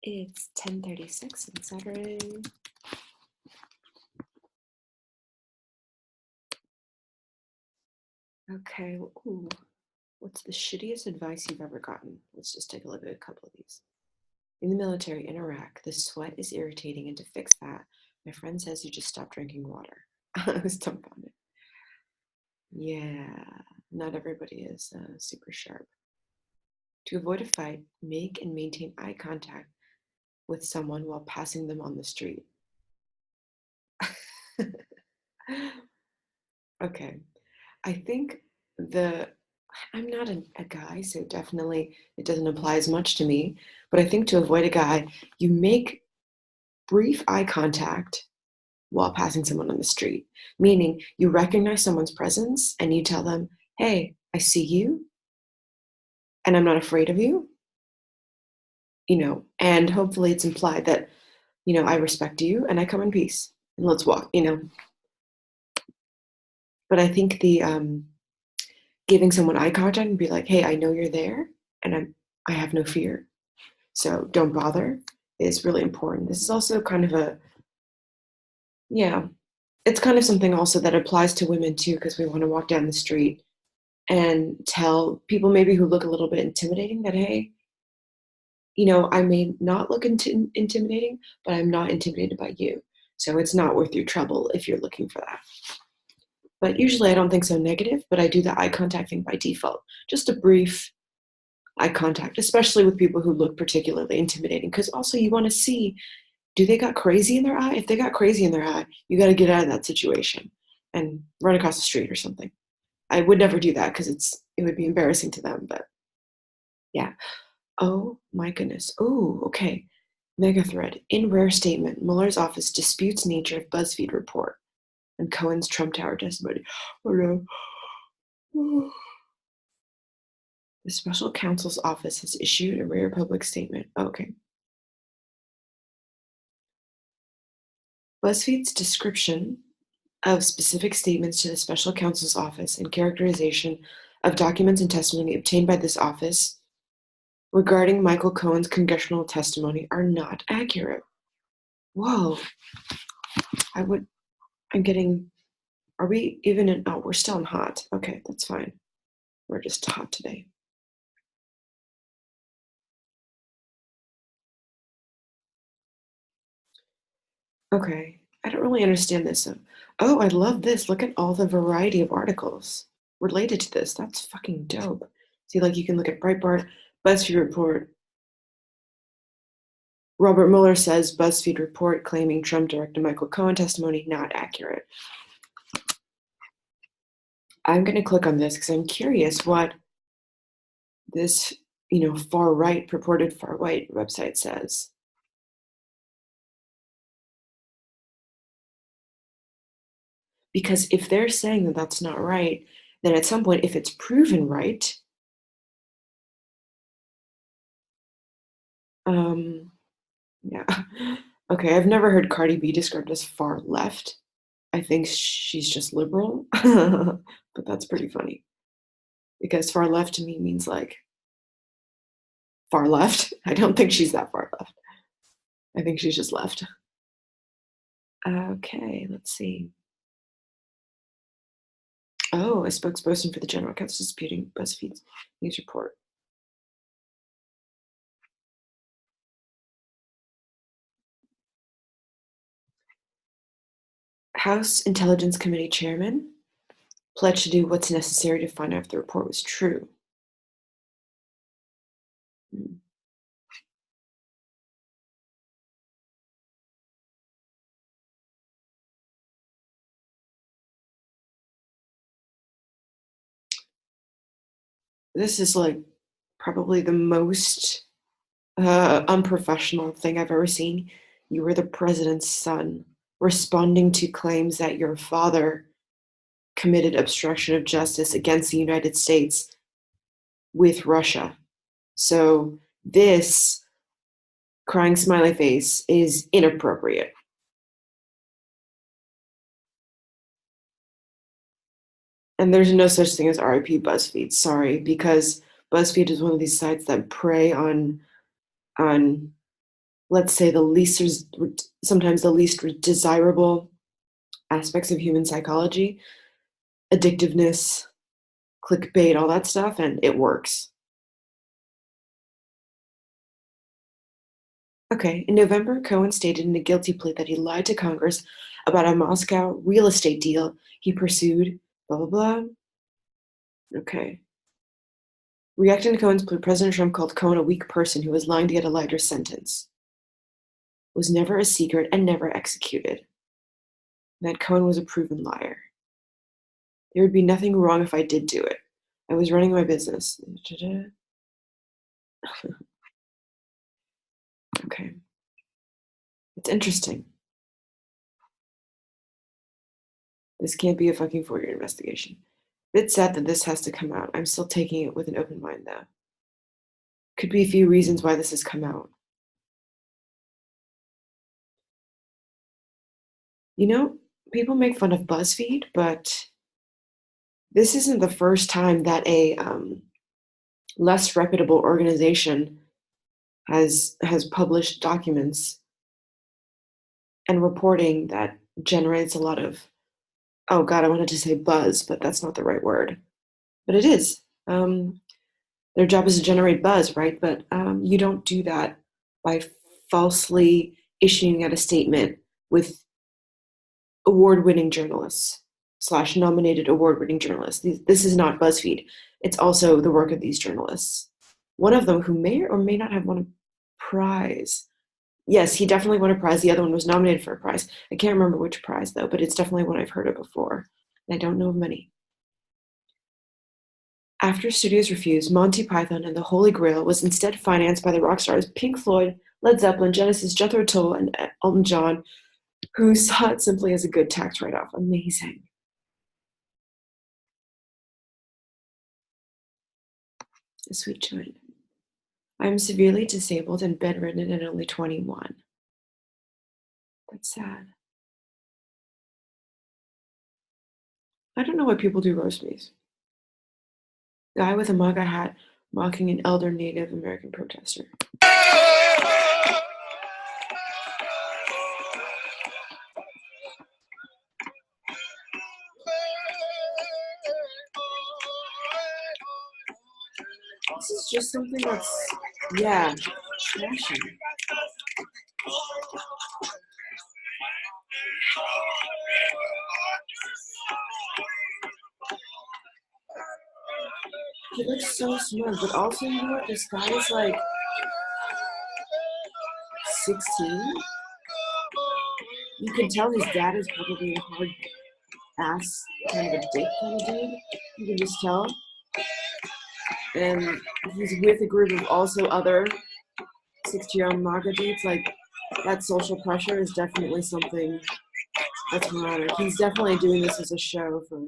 It's 10:36 on Saturday. Okay, ooh, what's the shittiest advice you've ever gotten? Let's just take a look at a couple of these. In the military in Iraq, the sweat is irritating, and to fix that, my friend says you just stop drinking water. I was dumbfounded. Yeah, not everybody is super sharp. To avoid a fight, make and maintain eye contact with someone while passing them on the street. Okay, I think I'm not a guy, so definitely it doesn't apply as much to me. But I think to avoid a guy, you make brief eye contact while passing someone on the street, meaning you recognize someone's presence and you tell them, hey, I see you and I'm not afraid of you, and hopefully it's implied that, I respect you and I come in peace and let's walk. But I think the giving someone eye contact and be like, hey, I know you're there and I have no fear. So don't bother is really important. This is also kind of yeah, it's kind of something also that applies to women too, because we want to walk down the street and tell people maybe who look a little bit intimidating that, hey, I may not look intimidating, but I'm not intimidated by you. So it's not worth your trouble if you're looking for that. But usually I don't think so negative, but I do the eye contact thing by default. Just a brief eye contact, especially with people who look particularly intimidating, because also you want to see, do they got crazy in their eye? If they got crazy in their eye, you got to get out of that situation and run across the street or something. I would never do that because it would be embarrassing to them, but yeah. Oh my goodness. Oh, okay. Mega thread. In rare statement, Mueller's office disputes nature of Buzzfeed report and Cohen's Trump Tower testimony. Oh no. The special counsel's office has issued a rare public statement. Okay. BuzzFeed's description of specific statements to the special counsel's office and characterization of documents and testimony obtained by this office regarding Michael Cohen's congressional testimony are not accurate. Whoa. Are we even in, oh, we're still in hot. Okay, that's fine. We're just hot today. Okay, I don't really understand this. Oh, I love this. Look at all the variety of articles related to this. That's fucking dope. See, like you can look at Breitbart, BuzzFeed report. Robert Mueller says BuzzFeed report claiming Trump director Michael Cohen testimony not accurate. I'm going to click on this because I'm curious what this, purported far right website says. Because if they're saying that that's not right, then at some point, if it's proven right, yeah. Okay, I've never heard Cardi B described as far left. I think she's just liberal, but that's pretty funny. Because far left to me means like far left. I don't think she's that far left. I think she's just left. Okay, let's see. Oh, a spokesperson for the general counsel disputing BuzzFeed's news report. House Intelligence Committee Chairman pledged to do what's necessary to find out if the report was true. This is like probably the most unprofessional thing I've ever seen. You were the president's son responding to claims that your father committed obstruction of justice against the United States with Russia. So this crying smiley face is inappropriate. And there's no such thing as RIP BuzzFeed, sorry, because BuzzFeed is one of these sites that prey on let's say, sometimes the least desirable aspects of human psychology, addictiveness, clickbait, all that stuff, and it works. Okay, in November, Cohen stated in a guilty plea that he lied to Congress about a Moscow real estate deal he pursued, blah, blah, blah. Okay. Reacting to Cohen's plea, President Trump called Cohen a weak person who was lying to get a lighter sentence. It was never a secret and never executed. And that Cohen was a proven liar. There would be nothing wrong if I did do it. I was running my business. Okay. It's interesting. This can't be a fucking 4-year investigation. Bit sad that this has to come out. I'm still taking it with an open mind, though. Could be a few reasons why this has come out. You know, people make fun of Buzzfeed, but this isn't the first time that a less reputable organization has published documents and reporting that generates a lot of, oh God, I wanted to say buzz, but that's not the right word. But it is. Their job is to generate buzz, right? But you don't do that by falsely issuing out a statement with award-winning journalists / nominated award-winning journalists. This is not BuzzFeed. It's also the work of these journalists. One of them who may or may not have won a prize. Yes, he definitely won a prize. The other one was nominated for a prize. I can't remember which prize, though, but it's definitely one I've heard of before. I don't know of many. After studios refused, Monty Python and the Holy Grail was instead financed by the rock stars Pink Floyd, Led Zeppelin, Genesis, Jethro Tull, and Elton John, who saw it simply as a good tax write-off. Amazing. A sweet joint. I'm severely disabled and bedridden at only 21. That's sad. I don't know why people do roast me's. Guy with a MAGA hat mocking an elder Native American protester. This is just something that's, yeah, trashy. He looks so smart, but also, you know what? This guy is like 16. You can tell his dad is probably a hard ass, kind of a dick kind of dude. You can just tell. And he's with a group of also other 60-year-old MAGA dudes. Like, that social pressure is definitely something that's moronic. He's definitely doing this as a show for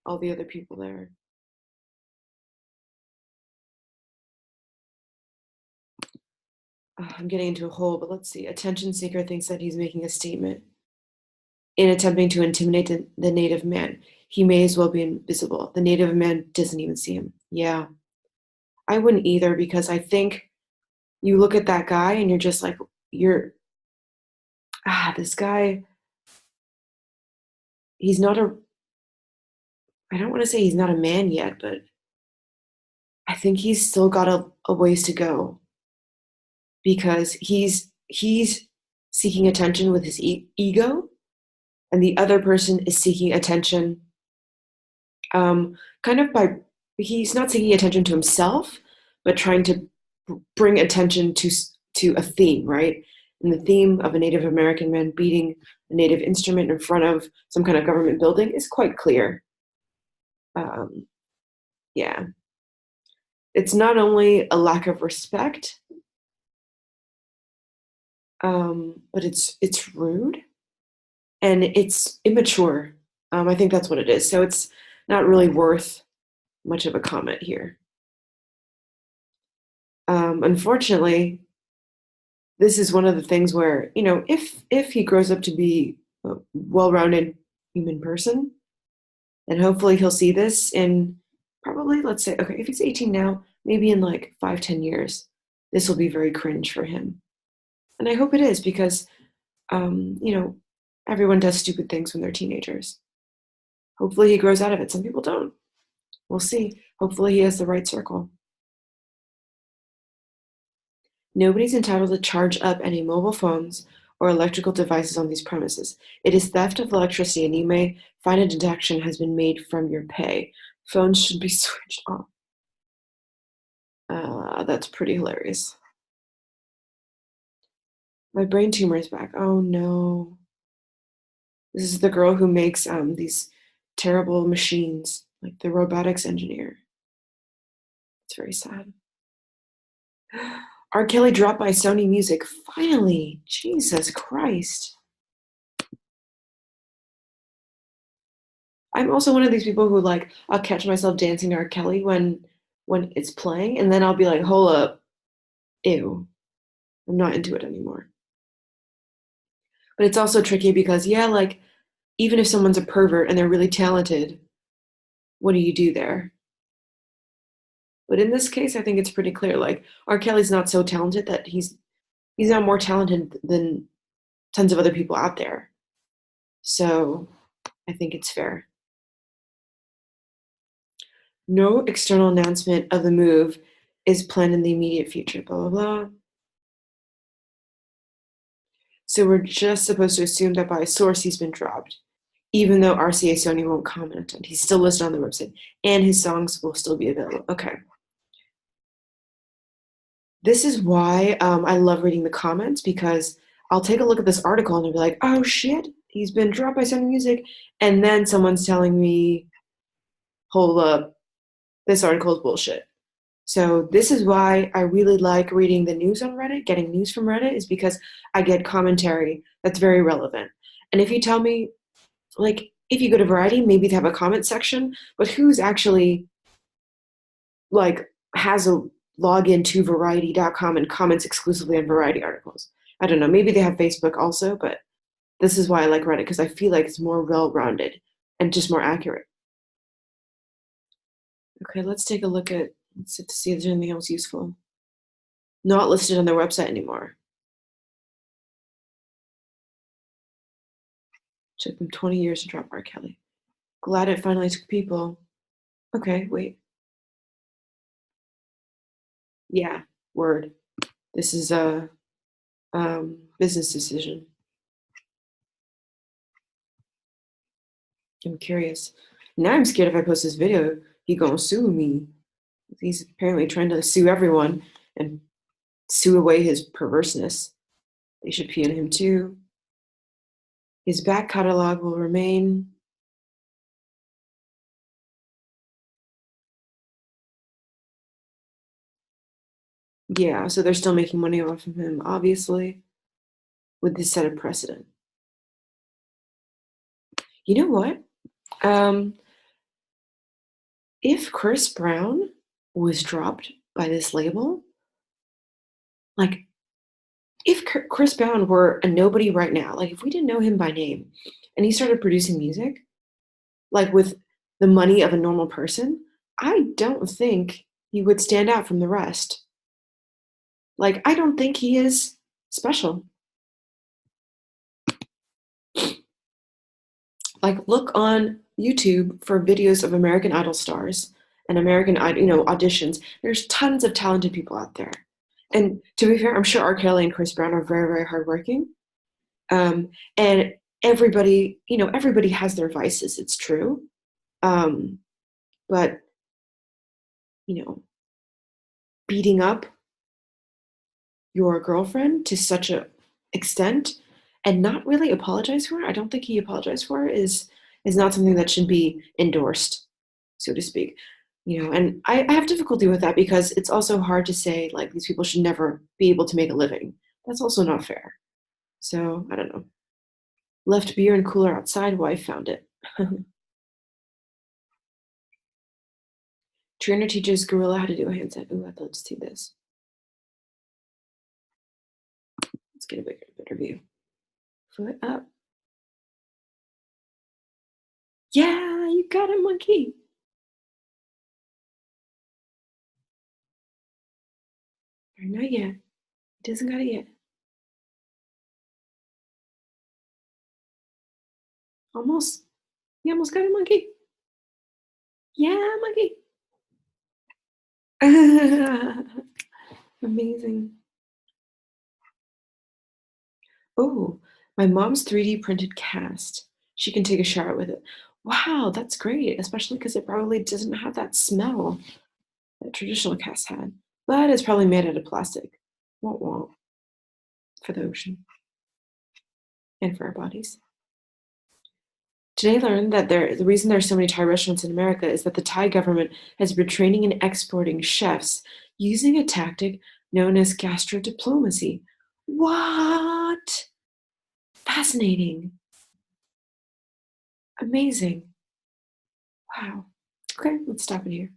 all the other people there. I'm getting into a hole, but let's see. Attention seeker thinks that he's making a statement in attempting to intimidate the native man. He may as well be invisible. The native man doesn't even see him. Yeah. I wouldn't either, because I think you look at that guy and you're just like, this guy, he's not I don't want to say he's not a man yet, but I think he's still got a ways to go, because he's seeking attention with his ego, and the other person is seeking attention kind of by, he's not seeking attention to himself, but trying to bring attention to a theme, right? And the theme of a Native American man beating a native instrument in front of some kind of government building is quite clear. Yeah. It's not only a lack of respect, but it's rude and it's immature. I think that's what it is. So it's not really worth much of a comment here. Unfortunately, this is one of the things where, you know, if he grows up to be a well-rounded human person, then hopefully he'll see this in probably, let's say, okay, if he's 18 now, maybe in like 5-10 years, this will be very cringe for him. And I hope it is because, you know, everyone does stupid things when they're teenagers. Hopefully he grows out of it. Some people don't. We'll see. Hopefully he has the right circle. Nobody's entitled to charge up any mobile phones or electrical devices on these premises. It is theft of electricity, and you may find a deduction has been made from your pay. Phones should be switched off. That's pretty hilarious. My brain tumor is back. Oh no. This is the girl who makes these terrible machines, like the robotics engineer. It's very sad. R. Kelly dropped by Sony Music. Finally. Jesus Christ. I'm also one of these people who like I'll catch myself dancing to R. Kelly when it's playing, and then I'll be like, hold up, ew, I'm not into it anymore. But it's also tricky because yeah, like even if someone's a pervert and they're really talented, what do you do there? But in this case, I think it's pretty clear. Like R. Kelly's not so talented that he's not more talented than tons of other people out there. So I think it's fair. No external announcement of the move is planned in the immediate future. Blah blah blah. So we're just supposed to assume that by a source he's been dropped, even though RCA Sony won't comment on it. He's still listed on the website, and his songs will still be available. Okay. This is why I love reading the comments because I'll take a look at this article and I'll be like, oh shit, he's been dropped by Sony Music. And then someone's telling me, hold up, this article is bullshit. So this is why I really like reading the news on Reddit, getting news from Reddit, is because I get commentary that's very relevant. And if you tell me, like, if you go to Variety, maybe they have a comment section, but who's actually, like, has a login to Variety.com and comments exclusively on Variety articles? I don't know. Maybe they have Facebook also, but this is why I like Reddit, because I feel like it's more well-rounded and just more accurate. Okay, let's take a look at, let's see if there's anything else useful. Not listed on their website anymore. Took them 20 years to drop R. Kelly. Glad it finally took people. Okay, wait. Yeah, word. This is a business decision. I'm curious. Now I'm scared if I post this video, he gonna sue me. He's apparently trying to sue everyone and sue away his perverseness. They should pee on him too. His back catalog will remain. Yeah, so they're still making money off of him, obviously, with this set of precedent. You know what? Um, if Chris Brown was dropped by this label, like if Chris Brown were a nobody right now, like if we didn't know him by name and he started producing music, like with the money of a normal person, I don't think he would stand out from the rest. Like, I don't think he is special. Like, look on YouTube for videos of American Idol stars and American Idol, auditions. There's tons of talented people out there. And to be fair, I'm sure R. Kelly and Chris Brown are very, very hardworking. And everybody has their vices. It's true. Um, but beating up your girlfriend to such a extent and not really apologize for it, I don't think he apologized for it, is not something that should be endorsed, so to speak. And I have difficulty with that because it's also hard to say like these people should never be able to make a living. That's also not fair. So I don't know. Left beer and cooler outside, wife found it. Trainer teaches gorilla how to do a handstand. Ooh, I'd love to see this. Let's get a better view. Foot up. Yeah, you got it, monkey. Or not yet. He doesn't got it yet. Almost. You almost got a monkey. Yeah, monkey. Amazing. Oh, my mom's 3D printed cast. She can take a shower with it. Wow, that's great, especially because it probably doesn't have that smell that traditional casts had. But it's probably made out of plastic. Won't want for the ocean and for our bodies. Today, I learned that the reason there are so many Thai restaurants in America is that the Thai government has been training and exporting chefs using a tactic known as gastrodiplomacy. What? Fascinating. Amazing. Wow. Okay, let's stop it here.